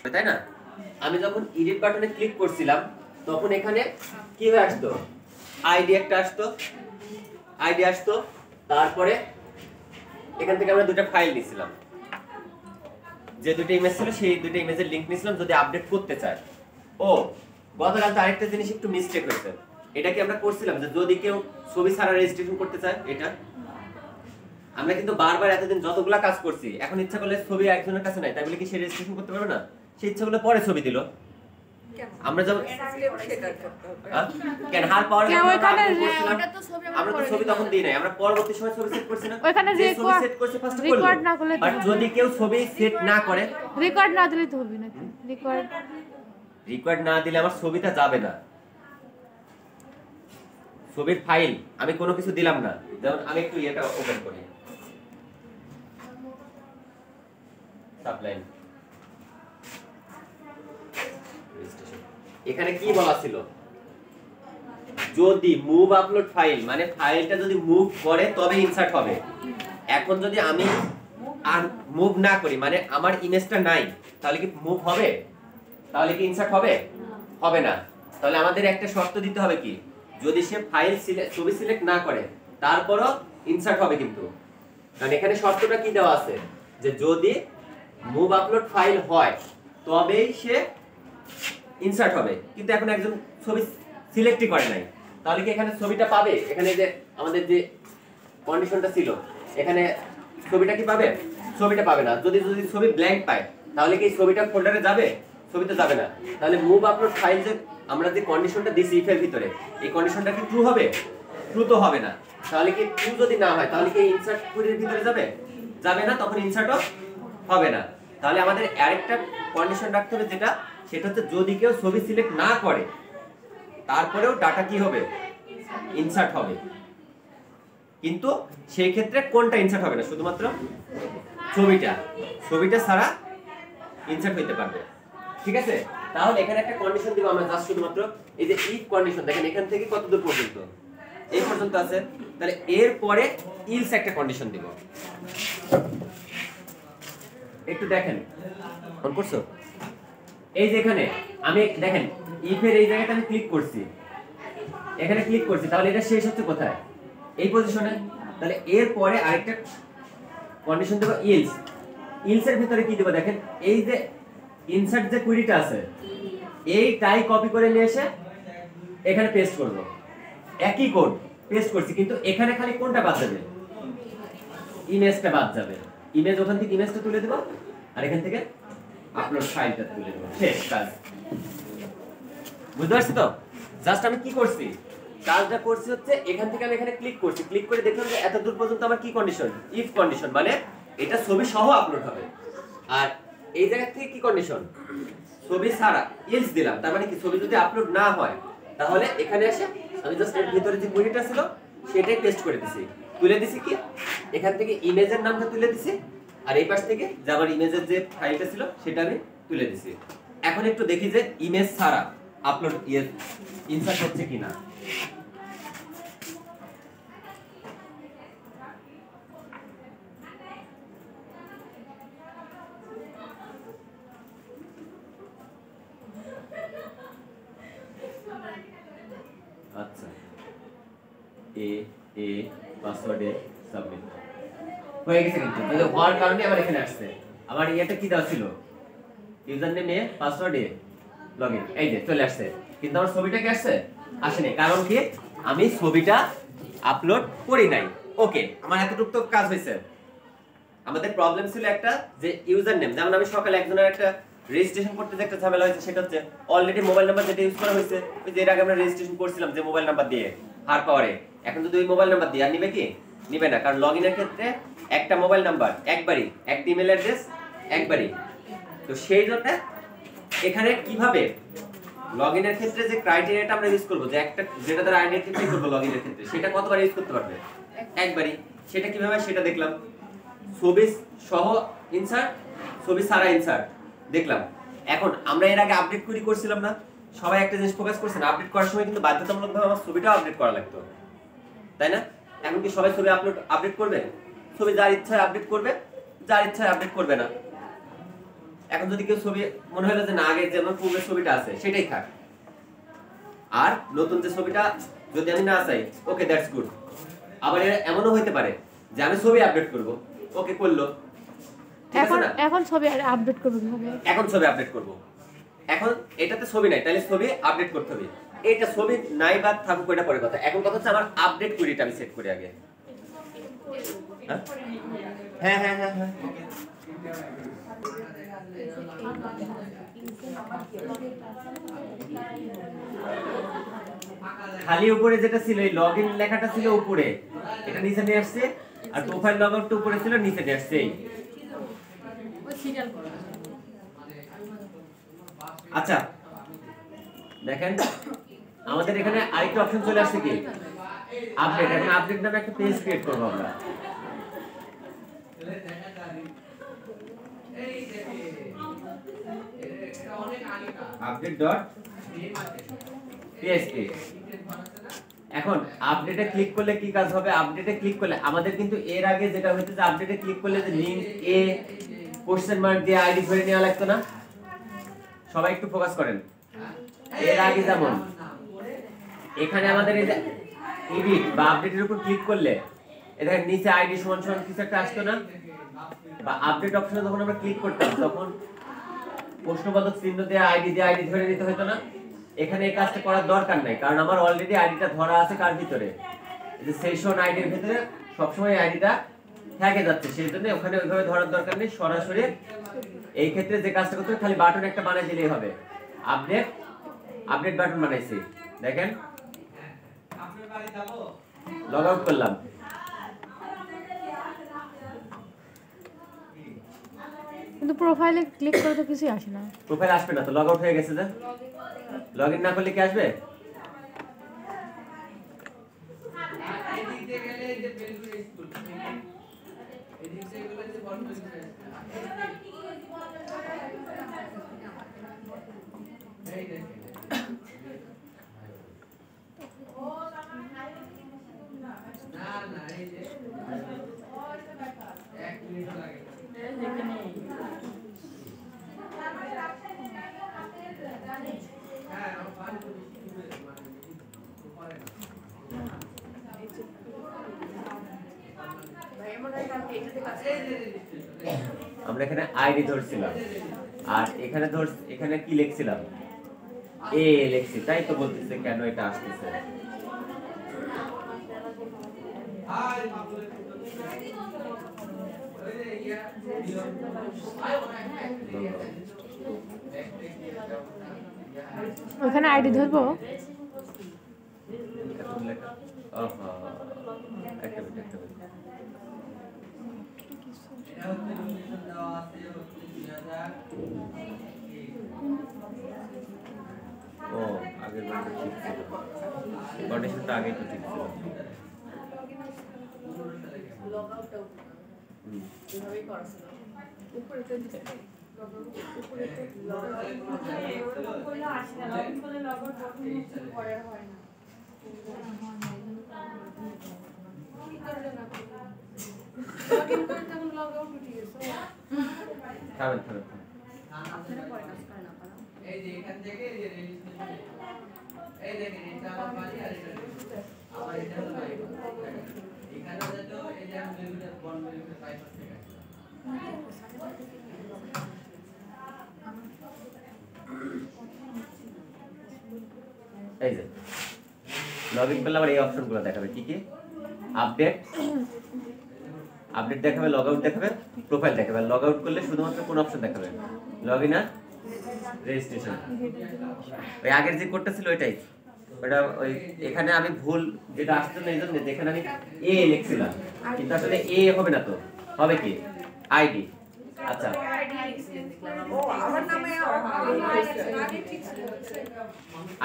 তাই না? আমি যখন এডিট বাটনে ক্লিক করছিলাম তখন এখানে কি হয়ে আসতো, আইডি একটা আসতো, আইডি আসতো, তারপরে এখান থেকে আমরা দুটো ফাইল নিয়েছিলাম, যে দুটো ইমেজ ছিল সেই দুটো ইমেজের লিংক নিয়েছিলাম যদি আপডেট করতে চায়। ও গতকাল তো আরেকটা জিনিস একটু মিস্টেক হয়েছে, এটা কি আমরা করছিলাম যে যদি কেউ ছবি ছাড়া রেজিস্ট্রেশন করতে চায়, এটা আমরা কিন্তু বারবার এতদিন যতগুলা কাজ করছি, এখন ইচ্ছা করলে ছবি একজনের কাছে নাই তাই বলে কি সে রেজিস্ট্রেশন করতে পারবে না? সে ইচ্ছা করলে পরে ছবি দিল, আমরা যখন কেন হার পাওয়ার আমরা তো ছবি তখন দিই নাই, আমরা পরবর্তী সময় ছবি সেট করছি না, ওখানে যে ছবি সেট করছে ফার্স্ট রেকর্ড না করলে, বাট যদি কেউ ছবি সেট না করে, রেকর্ড না দিলে তো হবে না, রেকর্ড না দিলে আমার ছবিটা যাবে না। ছবির ফাইল আমি কোনো কিছু দিলাম না, যেমন আমি একটু এটা ওপেন করি, সাবলাইন, এখানে কি বলা ছিল, যদি মুভ আপলোড ফাইল, মানে ফাইলটা যদি মুভ করে তবে ইনসার্ট হবে। এখন যদি আমি আর মুভ না করি, মানে আমার ইমেজটা নাই, তাহলে কি মুভ হবে? তাহলে কি ইনসার্ট হবে? হবে না। তাহলে আমাদের একটা শর্ত দিতে হবে কি, যদি সে ফাইল ছবি সিলেক্ট না করে তারপরও ইনসার্ট হবে কিন্তু, কারণ এখানে শর্তটা কি দেওয়া আছে যে যদি মুভ আপলোড ফাইল হয় তবেই সে ইনসার্ট হবে, কিন্তু এখন একজন ছবি সিলেক্টই করে নাই, তাহলে কি এখানে ছবিটা পাবে? এখানে যে আমাদের যে কন্ডিশনটা ছিল এখানে ছবিটা কি পাবে? ছবিটা পাবে না। যদি যদি ছবি ব্ল্যাঙ্ক পায় তাহলে কি ছবিটা ফোল্ডারে যাবে? ছবি তো যাবে না। তাহলে মুভ আপলোড ফাইল যে আমরা যে কন্ডিশনটা দিছি ইফের ভিতরে, এই কন্ডিশনটা কি ট্রু হবে? ট্রু তো হবে না। তাহলে কি ট্রু যদি না হয় তাহলে কি ইনসার্ট কোডের ভিতরে যাবে? যাবে না, তখন ইনসার্টও হবে না। তাহলে আমাদের আরেকটা কন্ডিশন রাখতে হবে, যেটা সেটা হচ্ছে যদি কেউ ছবি সিলেক্ট না করে তারপরেও ডাটা কি হবে? ইনসার্ট হবে। কিন্তু সেই ক্ষেত্রে কোনটা ইনসার্ট হবে না? শুধুমাত্র ছবিটা, ছবিটা ছাড়া ইনসার্ট হইতে পারবে। ঠিক আছে? তাহলে এখানে একটা কন্ডিশন দিব আমরা, জাস্ট শুধুমাত্র এই যে ইফ কন্ডিশন, দেখেন এখান থেকে কত দূর পর্যন্ত, এই পর্যন্ত আছে। তাহলে এর পরে ইলস একটা কন্ডিশন দিব, একটু দেখেন অন করছো। এই যে এখানে আমি দেখেন ইফের এই জায়গাটা আমি ক্লিক করছি, এখানে ক্লিক করছি, তাহলে এটা শেষ হচ্ছে কোথায়? এই পজিশনে। তাহলে এর পরে আরেকটা কন্ডিশন দেব ইলস। ইলস এর ভিতরে কি দেব দেখেন, এই যে ইনসার্ট যে কুইরিটা আছে এইটাই কপি করে নিয়ে এসে এখানে পেস্ট করব। একই কোড পেস্ট করছি, কিন্তু এখানে খালি কোনটা বাদ যাবে? ইমেজটা বাদ যাবে। ইমেজ ওখান থেকে ইমেজটা তুলে দেব আর এখান থেকে আপলোড ফাইলটা তুলে দেব, শেষ কাজ। বুঝতে পারছি তো? জাস্ট আমি কি করছি, কাজটা করছি হচ্ছে এখান থেকে আমি এখানে ক্লিক করছি, ক্লিক করে দেখলাম যে এত দূর পর্যন্ত আমার কি কন্ডিশন? ইফ কন্ডিশন, মানে এটা ছবি সহ আপলোড হবে। আর এই জায়গা থেকে কি কন্ডিশন? ছবি ছাড়া ইলস দিলাম, তার মানে কি ছবি যদি আপলোড না হয় তাহলে এখানে এসে আমি জাস্ট এর ভিতরে যে কুইরিটা ছিল সেটাই পেস্ট করে দিছি, তুলে দিছি কি এখান থেকে ইমেজের নামটা তুলে দিছি, আর এই পাশ থেকে যে আমার ইমেজের যে ফাইলটা ছিল সেটা আমি তুলে দিছি। এখন একটু দেখি যে ইমেজ ছাড়া আপলোড ইনসার্ট হচ্ছে কিনা। আচ্ছা, এ পাসওয়ার্ডে সাবমিট হয়ে গেছে, কিন্তু তাহলে হওয়ার কারণে আমার এখানে আসছে। আমার এটা কি দেওয়া ছিল? ইউজার নেম এ পাসওয়ার্ড এ লগইন, এই যে চলে আসছে, কিন্তু আমার ছবিটা কি আসছে? আসেনি। কারণ কি? আমি ছবিটা আপলোড করি নাই। ওকে, আমার এতটুকু তো কাজ হয়েছে। আমাদের প্রবলেম ছিল একটা, যে ইউজার নেম, যেমন আমি সকালে একজনের একটা রেজিস্ট্রেশন করতে যে একটা ঝামেলা হয়েছে, সেটা হচ্ছে অলরেডি মোবাইল নাম্বার যেটা ইউজ করা হয়েছে, ওই যে এর আগে আমরা রেজিস্ট্রেশন করছিলাম যে মোবাইল নাম্বার দিয়ে হার পাওয়ারে, এখন যদি ওই মোবাইল নাম্বার দিয়ে আর নিবে কি? নিবে না, কারণ লগইনের ক্ষেত্রে একটা মোবাইল নাম্বার একবারই, একটা ইমেল অ্যাড্রেস একবারই। তো সেই জন্য এখানে কিভাবে লগইনের ক্ষেত্রে যে ক্রাইটেরিয়াটা আমরা ইউজ করব, যে একটা যেটা দ্বারা আইডেন্টিফাই করব লগইনের ক্ষেত্রে, সেটা কতবার ইউজ করতে পারবে? একবারই। সেটা কিভাবে সেটা দেখলাম। ছবি সহ ইনসার্ট, ছবি ছাড়া ইনসার্ট দেখলাম। এখন আমরা এর আগে আপডেট কুইরি করছিলাম না, সবাই একটা জিনিস ফোকাস করছেন, আপডেট করার সময় কিন্তু বাধ্যতামূলকভাবে আমার ছবিটাও আপডেট করা লাগতো, তাই না? এখন কি সবাই ছবি আপডেট করবে? ছবি যার ইচ্ছায় আপডেট করবে, যার ইচ্ছায় আপডেট করবে না। এখন যদি কেউ ছবি মনে হলো যে না আগে যেমন পূর্বের ছবিটা আছে সেটাই থাক, আর নতুন যে ছবিটা যদি আমি না চাই, ওকে দ্যাটস গুড। আবার এমনও হইতে পারে যে আমি ছবি আপডেট করব, ওকে করলো, এখন ছবি আপডেট করব কিভাবে? এখন ছবি আপডেট করব, এখন এটাতে ছবি নাই তাহলে ছবি আপডেট করতে হবে। এটা ছবি নাই বা থাকুক ওইটা পরে কথা, এখন কথা হচ্ছে আমার আপডেট কুইরিটা আমি সেট করি আগে। হ্যাঁ হ্যাঁ হ্যাঁ হ্যাঁ খালি উপরে যেটা ছিল এই লগইন লেখাটা ছিল উপরে, এটা নিচে নিয়ে আসছে, আর প্রোফাইল লগ আউটটা উপরে ছিল নিচে নিয়ে আসছে। আচ্ছা দেখেন আমাদের এখানে আরেকটা অপশন চলে আসছে কি আপডেট। এখন আপডেট নামে একটা পেজ ক্রিয়েট করব আমরা। update.php এখন আপডেটে ক্লিক করলে কি কাজ হবে? আপডেটে ক্লিক করলে আমাদের কিন্তু এর আগে যেটা হইতো যে আপডেটে ক্লিক করলে যে লিংক এ কোশ্চেন মার্ক দিয়ে আইডি ধরে নেওয়া লাগতো না। সবাই একটু ফোকাস করেন। এর আগে যেমন এখানে আমাদের এই যে এডিট বা আপডেটের উপর ক্লিক করলে এখানে নিচে আইডি সমান সমান কিছু একটা আসতো না, বা আপডেট অপশনে যখন আমরা ক্লিক করতাম তখন প্রশ্নবোধক চিহ্ন দিয়ে আইডি ধরে নিতে হতো না। এখানে এই কাজটা করার দরকার নাই, কারণ আমার অলরেডি আইডিটা ধরা আছে কার ভিতরে, এই যে সেশন আইডির ভিতরে সবসময় আইডিটা থেকে যাচ্ছে, সেই জন্য ওখানে ওইভাবে ধরার দরকার নেই। সরাসরি এই ক্ষেত্রে যে কাজটা করতে হবে খালি বাটন একটা বানাই দিলেই হবে। আপডেট বাটন বানাইছি, দেখেন লগ আউট করলাম, কিন্তু প্রোফাইলে ক্লিক করে তো কিছুই আসে না। প্রোফাইল আসবে না তো, লগ আউট হয়ে গেছে। যে লগইন না করলে কি আসবে? আমরা এখানে আইডি ধরছিলাম, আর এখানে কি লিখছিলাম? এ লিখছি, তাই তো বলতেছে কেন এটা আসতেছে। ওখানে আইডি ধরবো, ও আগের বারটা ঠিক ছিল, কন্ডিশনটা আগে তো ঠিক ছিল। লগ আউট এভাবেই করা ছিল, উপরে তো দিতে উপরে তো লগ আউট করলে আসে না, লগ ইন করলে লগ আউট বটন পরে হয় না। কি করলে না লগ ইন করে তখন লগ আউট উঠে গেছে। খাবেন আপনারা পরে কাজ করেন আপনারা। এই যে এখান থেকে এই যে রেজিস্ট্রেশন, এই দেখেন এটা আমার বাড়ি আর এটা আবার এটা হলো বাড়ি। এখানে যেটা এই যে আমি রেগুলার বন রেগুলার বাইপাস থেকে আসছি। এই যে লগইন করলে আবার এই অপশনগুলো দেখাবে কি কি? আপডেট দেখাবে, লগ আউট দেখাবে, প্রোফাইল দেখাবে। লগ আউট করলে শুধুমাত্র কোন অপশন দেখাবে? লগইন আর রেজিস্ট্রেশন। ওই আগের যে কোডটা ছিল ওইটাই, ওটা ওই এখানে আমি ভুল যেটা আসছে না এইজন্য যেখানে আমি এ লিখছিলাম, কিন্তু আসলে এ হবে না, তো হবে কি আইডি। আচ্ছা ও আমার নামে আগে ঠিক ছিল,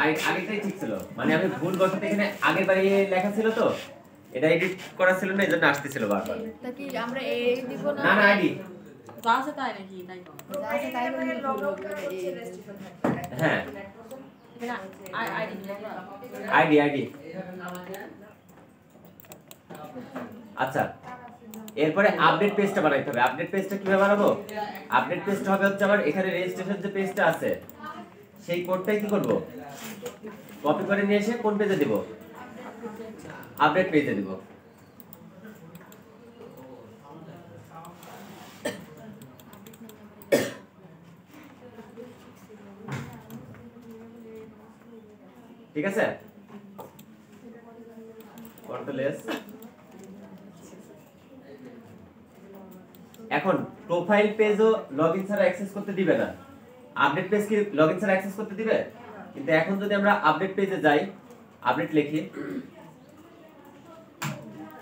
আগেটাই ঠিক ছিল, মানে আমি ভুল বসতে এখানে আগের বারে লেখা ছিল তো এটা এডিট করা ছিল না, এজন্য আসতেছিল বারবার। তা কি আমরা এ দিব না? না আইডি যা আছে তাই নাকি? নাই যা আছে তাই মানে লগ আউট করে রেজিস্ট্রেশন থাকবে। হ্যাঁ আইডি। আচ্ছা এরপরে আপডেট পেজটা বানাইতে হবে। আপডেট পেজটা কিভাবে বানাবো? আপডেট পেজটা হবে হচ্ছে আমার এখানে রেজিস্ট্রেশন যে পেজটা আছে সেই কোডটাই কি করব, কপি করে নিয়ে এসে কোন পেজে দেব, আপডেট পেজে দেব। ঠিক আছে, কন্ট্রোল এস। এখন প্রোফাইল পেজও লগইন ছাড়া অ্যাক্সেস করতে দিবে না, আপডেট পেজ কি লগইন ছাড়া অ্যাক্সেস করতে দিবে? কিন্তু এখন যদি আমরা আপডেট পেজে যাই, আপডেট লিখি,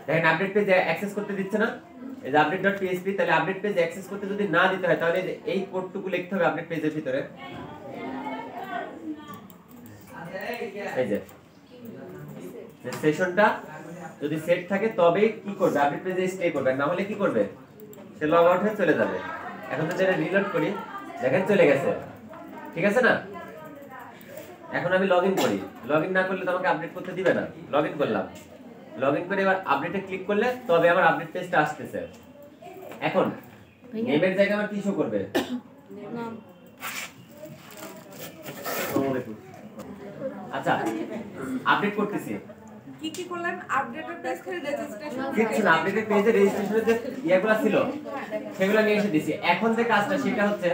দেখেন আপডেট পেজ অ্যাক্সেস করতে দিচ্ছে না, এই যে update.php। তাহলে আপডেট পেজ অ্যাক্সেস করতে যদি না দিতে হয় তাহলে এই কোডটুকু লিখতে হবে আপডেট পেজের ভিতরে। এই যে সেশনটা যদি সেট থাকে তবেই কি করবে, আপডেট পেজে স্টে করবে, না হলে কি করবে, সে লগ আউট হয়ে চলে যাবে। এখন যদি এটা রিলোড করি, দেখেন চলে গেছে, ঠিক আছে না? এখন আমি লগইন করি, লগইন না করলে তো আমাকে আপডেট করতে দিবে না। লগইন করলাম, লগইন করে এবার আপডেটে ক্লিক করলে তবে আমার আপডেট পেজটা আসতেছে। এখন নেমের জায়গায় আমার কি শো করবে, আচ্ছা আপডেট করতেছি, কি কি করলেন? আপডেটেড পেজ করে রেজিস্ট্রেশন কিছু না, আপডেটেড পেজে রেজিস্ট্রেশনের যে ইয়াগুলো ছিল সেগুলো নিয়ে এসে দিছি। এখন যে কাজটা সেটা হচ্ছে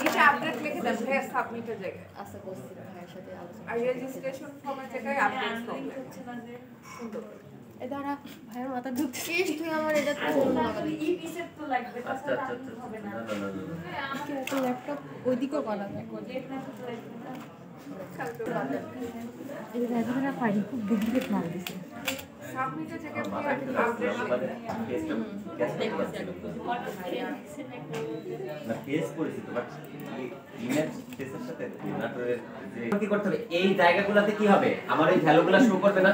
এটা আপডেট লিখে দেন ভাই সাবমিটের জায়গায়। আচ্ছা বলছি ভাইয়ের সাথে আলোচনা। আর রেজিস্ট্রেশন ফর্মের জায়গায় আপডেট ফর্ম হচ্ছে না যে সুন্দর এ দাঁড়া ভাইয়ের মাথা ঢুকছিস তুই আমার এটা তো লাগাবি। আচ্ছা আচ্ছা আচ্ছা না না না না তো ল্যাপটপ ওইদিকেও করা যায়। এই যে এতটা ফাইল খুব ডুপ্লিকেট মাল দিছে। সাবমিটের জায়গায় মাথা ঠিক আছে, আমাদের পেজটা না পেজ করেছি তো, বাট ইমেজ পেজের সাথে নাটোরের যে কি করতে হবে, এই জায়গাগুলোতে কি হবে, আমার এই ভ্যালুগুলো শো করবে না।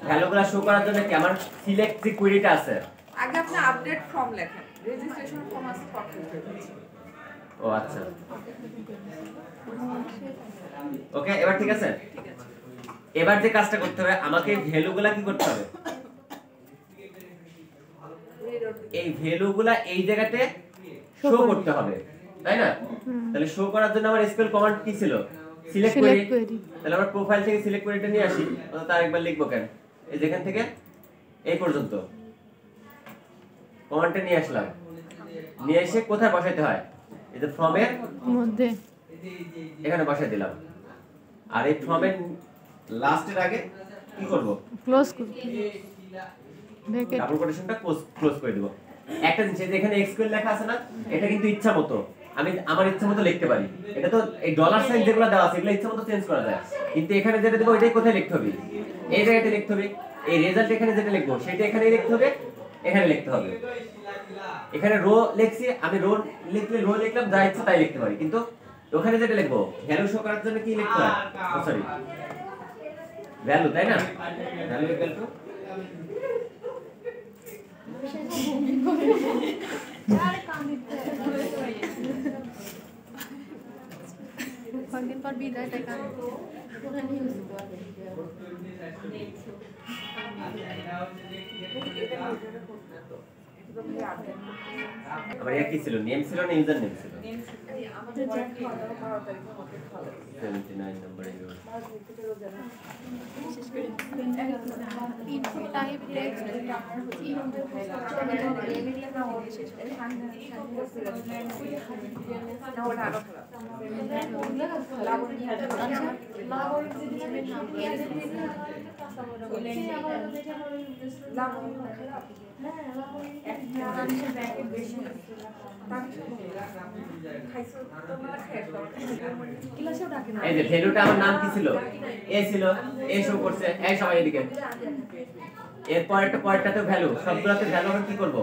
ভ্যালুগুলো শো করার জন্য কি আমার সিলেক্ট যে কোয়েরিটা আছে, আগে আপনি আপডেট ফর্ম লেখেন, রেজিস্ট্রেশন ফর্ম আছে কমপ্লিট হয়ে যাচ্ছে। ও আচ্ছা ওকে, এবার ঠিক আছে। এবার যে কাজটা করতে হবে, আমাকে ভ্যালুগুলা কি করতে হবে, এই ভ্যালুগুলা এই জায়গাতে শো করতে হবে, তাই না? তাহলে শো করার জন্য আমার এসকিউএল কমান্ড কি ছিল, সিলেক্ট কোয়েরি। তাহলে আমরা প্রোফাইল থেকে সিলেক্ট কোয়েরিটা নিয়ে আসি, তার একবার লিখবো কেন, এই যেখান থেকে এই পর্যন্ত কমান্ডটা নিয়ে আসলাম, নিয়ে এসে কোথায় বসাইতে হয়, এই যে ফর্মের মধ্যে এখানে বসাই দিলাম। আর এই ফর্মের লাস্টের আগে কি করব, ক্লোজ করতে ব্র্যাকেট ডাবল কোটেশনটা ক্লোজ করে দেব। একটা জিনিস, এই যে এখানে এসকিউএল লেখা আছে না, এটা কিন্তু ইচ্ছা মতো আমি আমার ইচ্ছা মতো লিখতে পারি। এটা তো এই ডলার সাইন যেগুলো দেওয়া আছে এগুলো ইচ্ছা মতো চেঞ্জ করা যায়, কিন্তু এখানে যেটা দেব এটাই কোথায় লিখতে হবে, এই জায়গাতে লিখতে হবে। এই রেজাল্ট এখানে যেটা লিখবো সেটা এখানেই লিখতে হবে, এখানে লিখতে হবে। এখানে রো লিখছি, আমি রো লিখলে রো লিখলাম, যা ইচ্ছা তাই লিখতে পারি, কিন্তু ওখানে যেটা লিখবো ভ্যালু শো করার জন্য কি লিখতে হয়, সরি ভ্যালু, তাই না? ভ্যালু ইকুয়াল টু কয়েকদিন পর বিদায় টাকা আমার কি ছিল, নেম ছিল না ইউজার নেম ছিল, আমাদের যা খাওয়া দাওয়া 12 তারিখের মধ্যে খাওয়া 79 নম্বরে ইনপুট টাইপ টেক্সট এটা আমার হচ্ছে ইনপুট না ওটা আরো খারাপ। এই যে ভ্যালুটা আমার নাম কি ছিল, এ ছিল, এ শো করছে, এই সবাই এদিকে। এর পরেরটাতে ভ্যালু, সবগুলোতে ভ্যালু আমি কি করব,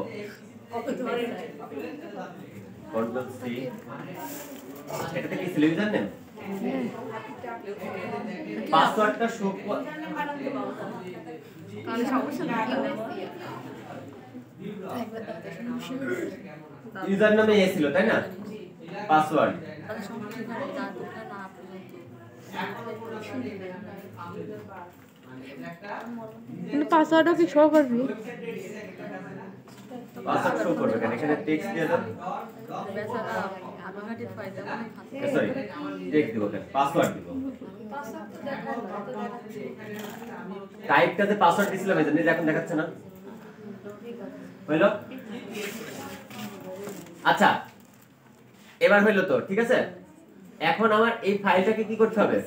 কন্ট্রোল সি। এটাতে কি ছিল, ইউজার নেম, পাসওয়ার্ডটা শো ইউজার নামে এ ছিল, তাই না? পাসওয়ার্ড কিন্তু পাসওয়ার্ডও কি শো করবি? পাসওয়ার্ড শো করবে কেন? এখানে টেক্সট দিয়ে দাও। বেচারা অটোমেটিক ফাইদা মানে খাচ্ছে। সরি, টেক্সট দিব কেন? পাসওয়ার্ড দিব। পাসওয়ার্ড তো দেখো তো দেখাচ্ছে। টাইপটাতে পাসওয়ার্ড দিছিলাম এই জন্য এখন দেখাচ্ছে না। হইলো? আচ্ছা, এবার হইলো তো, ঠিক আছে? এখন আমার এই ফাইলটাকে কি করতে হবে?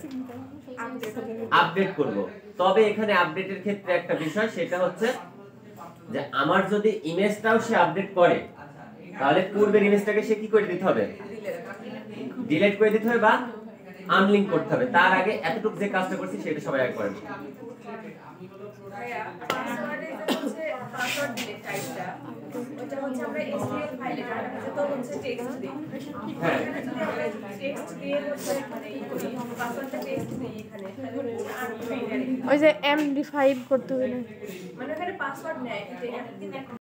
আপডেট করব। তবে এখানে আপডেটের ক্ষেত্রে একটা বিষয়, সেটা হচ্ছে যে আমার যদি ইমেজটাও সে আপডেট করে, তাহলে পূর্বের ইমেজটাকে সে কি করে দিতে হবে? ডিলিট করে দিতে হবে বা আনলিংক করতে হবে। তার আগে এতটুকু যে কাজটা করছি সেটা সবাই আগে করেন। ভাইয়া পাসওয়ার্ডে হচ্ছে পাসওয়ার্ড ডিলিট টাইপটা, ওটা হচ্ছে আমরা এসকিউএল ফাইলে রাখা আছে, তো হচ্ছে টেক্সট দিই। হ্যাঁ, টেক্সট দিয়ে হচ্ছে মানে ই করি, পাসওয়ার্ডটা টেক্সট দিই এখানে, তাহলে আনলিমিটেড। ওই যে MD5 করতে হবে না? মানে ওখানে পাসওয়ার্ড নেয়, কিন্তু এখানে